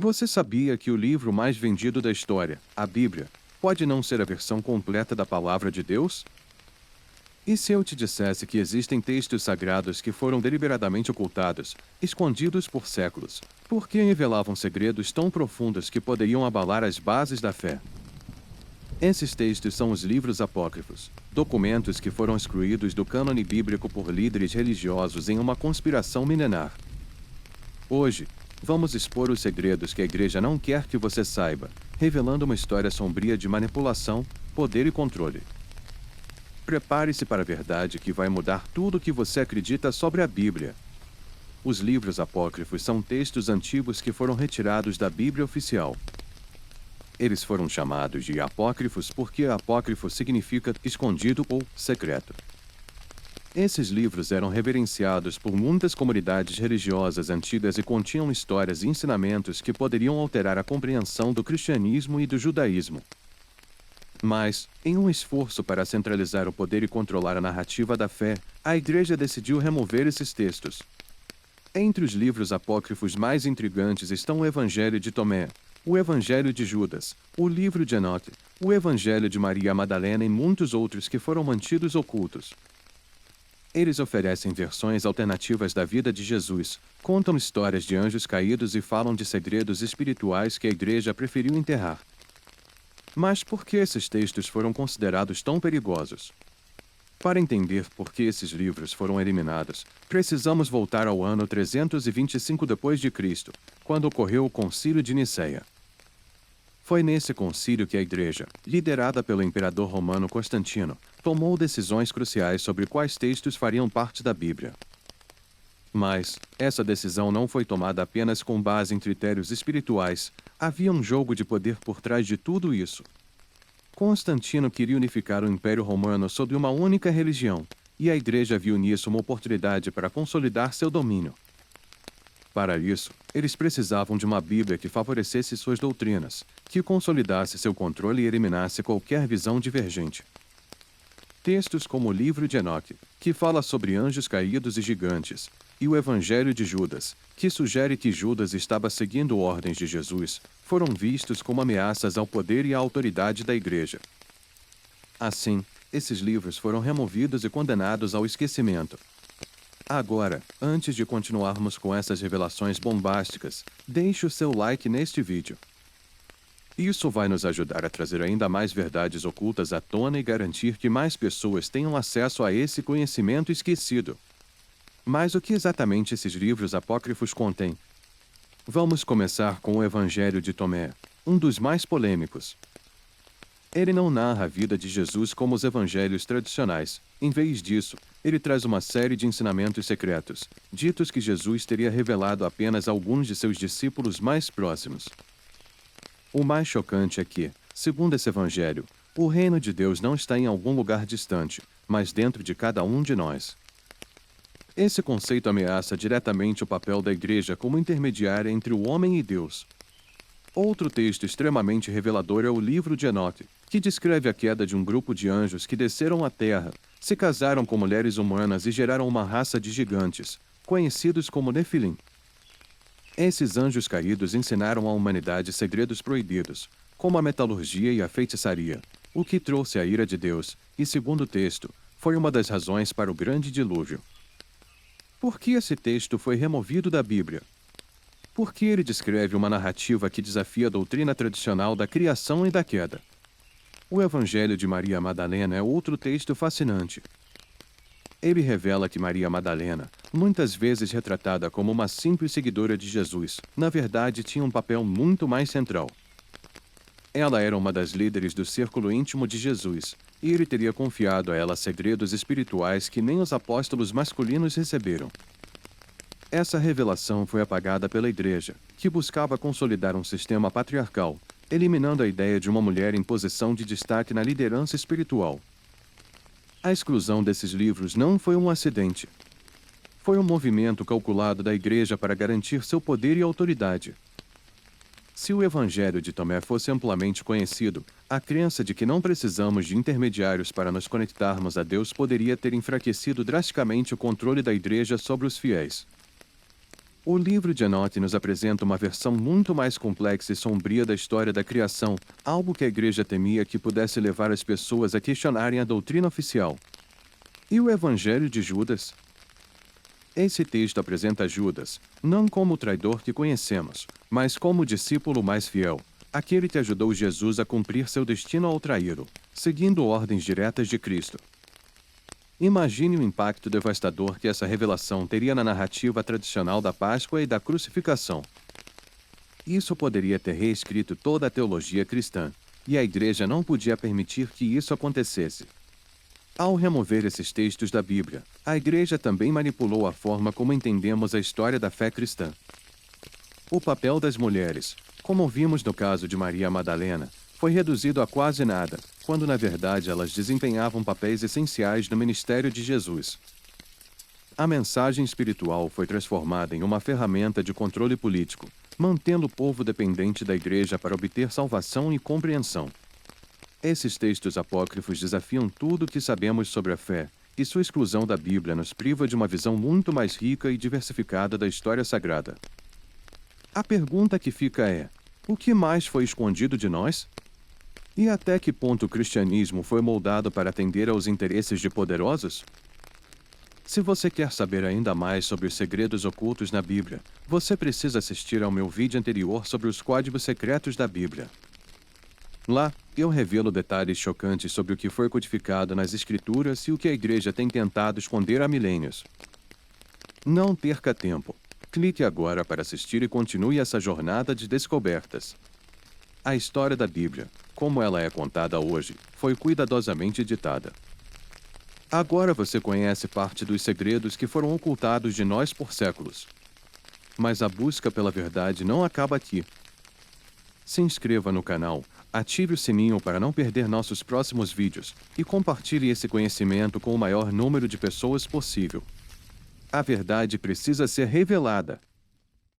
Você sabia que o livro mais vendido da história, a Bíblia, pode não ser a versão completa da Palavra de Deus? E se eu te dissesse que existem textos sagrados que foram deliberadamente ocultados, escondidos por séculos, porque revelavam segredos tão profundos que poderiam abalar as bases da fé? Esses textos são os livros apócrifos, documentos que foram excluídos do cânone bíblico por líderes religiosos em uma conspiração milenar. Hoje, vamos expor os segredos que a igreja não quer que você saiba, revelando uma história sombria de manipulação, poder e controle. Prepare-se para a verdade que vai mudar tudo o que você acredita sobre a Bíblia. Os livros apócrifos são textos antigos que foram retirados da Bíblia oficial. Eles foram chamados de apócrifos porque apócrifo significa escondido ou secreto. Esses livros eram reverenciados por muitas comunidades religiosas antigas e continham histórias e ensinamentos que poderiam alterar a compreensão do cristianismo e do judaísmo. Mas, em um esforço para centralizar o poder e controlar a narrativa da fé, a Igreja decidiu remover esses textos. Entre os livros apócrifos mais intrigantes estão o Evangelho de Tomé, o Evangelho de Judas, o Livro de Enoque, o Evangelho de Maria Madalena e muitos outros que foram mantidos ocultos. Eles oferecem versões alternativas da vida de Jesus, contam histórias de anjos caídos e falam de segredos espirituais que a Igreja preferiu enterrar. Mas por que esses textos foram considerados tão perigosos? Para entender por que esses livros foram eliminados, precisamos voltar ao ano 325 d.C., quando ocorreu o Concílio de Nicéia. Foi nesse concílio que a Igreja, liderada pelo imperador romano Constantino, tomou decisões cruciais sobre quais textos fariam parte da Bíblia. Mas, essa decisão não foi tomada apenas com base em critérios espirituais, havia um jogo de poder por trás de tudo isso. Constantino queria unificar o Império Romano sob uma única religião, e a Igreja viu nisso uma oportunidade para consolidar seu domínio. Para isso, eles precisavam de uma Bíblia que favorecesse suas doutrinas, que consolidasse seu controle e eliminasse qualquer visão divergente. Textos como o Livro de Enoque, que fala sobre anjos caídos e gigantes, e o Evangelho de Judas, que sugere que Judas estava seguindo ordens de Jesus, foram vistos como ameaças ao poder e à autoridade da Igreja. Assim, esses livros foram removidos e condenados ao esquecimento. Agora, antes de continuarmos com essas revelações bombásticas, deixe o seu like neste vídeo. Isso vai nos ajudar a trazer ainda mais verdades ocultas à tona e garantir que mais pessoas tenham acesso a esse conhecimento esquecido. Mas o que exatamente esses livros apócrifos contêm? Vamos começar com o Evangelho de Tomé, um dos mais polêmicos. Ele não narra a vida de Jesus como os evangelhos tradicionais. Em vez disso, ele traz uma série de ensinamentos secretos, ditos que Jesus teria revelado apenas a alguns de seus discípulos mais próximos. O mais chocante é que, segundo esse evangelho, o reino de Deus não está em algum lugar distante, mas dentro de cada um de nós. Esse conceito ameaça diretamente o papel da Igreja como intermediária entre o homem e Deus. Outro texto extremamente revelador é o Livro de Enoque, que descreve a queda de um grupo de anjos que desceram à terra, se casaram com mulheres humanas e geraram uma raça de gigantes, conhecidos como Nefilim. Esses anjos caídos ensinaram à humanidade segredos proibidos, como a metalurgia e a feitiçaria, o que trouxe a ira de Deus, e segundo o texto, foi uma das razões para o grande dilúvio. Por que esse texto foi removido da Bíblia? Porque ele descreve uma narrativa que desafia a doutrina tradicional da criação e da queda. O Evangelho de Maria Madalena é outro texto fascinante. Ele revela que Maria Madalena, muitas vezes retratada como uma simples seguidora de Jesus, na verdade tinha um papel muito mais central. Ela era uma das líderes do círculo íntimo de Jesus, e ele teria confiado a ela segredos espirituais que nem os apóstolos masculinos receberam. Essa revelação foi apagada pela Igreja, que buscava consolidar um sistema patriarcal, eliminando a ideia de uma mulher em posição de destaque na liderança espiritual. A exclusão desses livros não foi um acidente. Foi um movimento calculado da Igreja para garantir seu poder e autoridade. Se o Evangelho de Tomé fosse amplamente conhecido, a crença de que não precisamos de intermediários para nos conectarmos a Deus poderia ter enfraquecido drasticamente o controle da Igreja sobre os fiéis. O livro de Enoque nos apresenta uma versão muito mais complexa e sombria da história da criação, algo que a igreja temia que pudesse levar as pessoas a questionarem a doutrina oficial. E o Evangelho de Judas? Esse texto apresenta Judas, não como o traidor que conhecemos, mas como o discípulo mais fiel, aquele que ajudou Jesus a cumprir seu destino ao traí-lo, seguindo ordens diretas de Cristo. Imagine o impacto devastador que essa revelação teria na narrativa tradicional da Páscoa e da crucificação. Isso poderia ter reescrito toda a teologia cristã, e a igreja não podia permitir que isso acontecesse. Ao remover esses textos da Bíblia, a igreja também manipulou a forma como entendemos a história da fé cristã. O papel das mulheres, como vimos no caso de Maria Madalena, foi reduzido a quase nada, quando na verdade elas desempenhavam papéis essenciais no ministério de Jesus. A mensagem espiritual foi transformada em uma ferramenta de controle político, mantendo o povo dependente da igreja para obter salvação e compreensão. Esses textos apócrifos desafiam tudo o que sabemos sobre a fé, e sua exclusão da Bíblia nos priva de uma visão muito mais rica e diversificada da história sagrada. A pergunta que fica é: o que mais foi escondido de nós? E até que ponto o cristianismo foi moldado para atender aos interesses de poderosos? Se você quer saber ainda mais sobre os segredos ocultos na Bíblia, você precisa assistir ao meu vídeo anterior sobre os códigos secretos da Bíblia. Lá, eu revelo detalhes chocantes sobre o que foi codificado nas Escrituras e o que a igreja tem tentado esconder há milênios. Não perca tempo. Clique agora para assistir e continue essa jornada de descobertas. A história da Bíblia, como ela é contada hoje, foi cuidadosamente editada. Agora você conhece parte dos segredos que foram ocultados de nós por séculos. Mas a busca pela verdade não acaba aqui. Se inscreva no canal, ative o sininho para não perder nossos próximos vídeos e compartilhe esse conhecimento com o maior número de pessoas possível. A verdade precisa ser revelada.